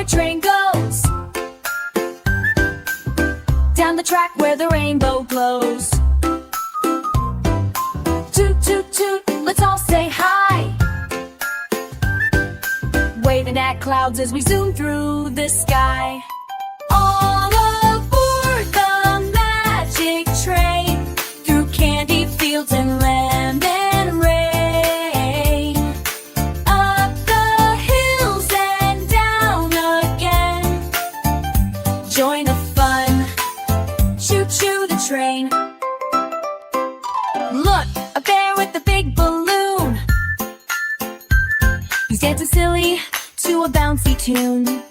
toy train goes down the track where the rainbow glows. Toot, toot, toot, let's all say hi, waving at clouds as we zoom through the sky. All aboard the magic train, through candy fields and lemon rain, up the hills and down again. Join the fun, choo-choo the train. Look, a bear with a big balloon, he's dancing silly to a bouncy tune.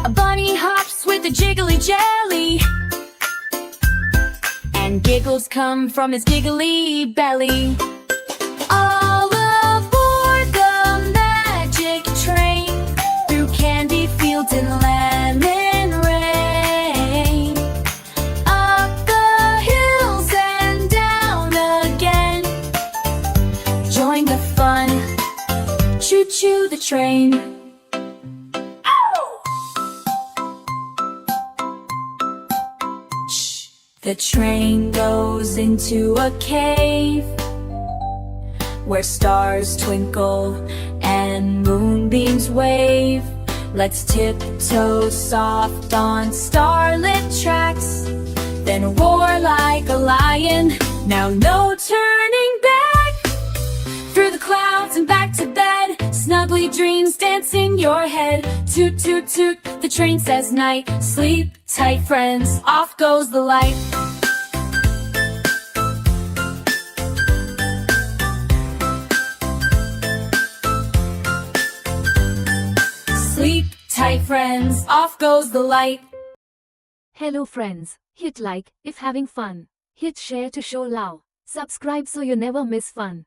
A bunny hops with a jiggly jelly, and giggles come from his giggly belly. All aboard the magic train, through candy fields and lemon rain, up the hills and down again. Join the fun, choo-choo the train. The train goes into a cave where stars twinkle and moonbeams wave. Let's tiptoe soft on starlit tracks, then roar like a lion. Now no turning back, through the clouds and back to bed. Snuggly dreams dance in your head. Toot, toot, toot, the train says night. Sleep tight, friends, off goes the light. Sleep tight, friends, off goes the light. Hello friends, hit like if having fun. Hit share to show love. Subscribe so you never miss fun.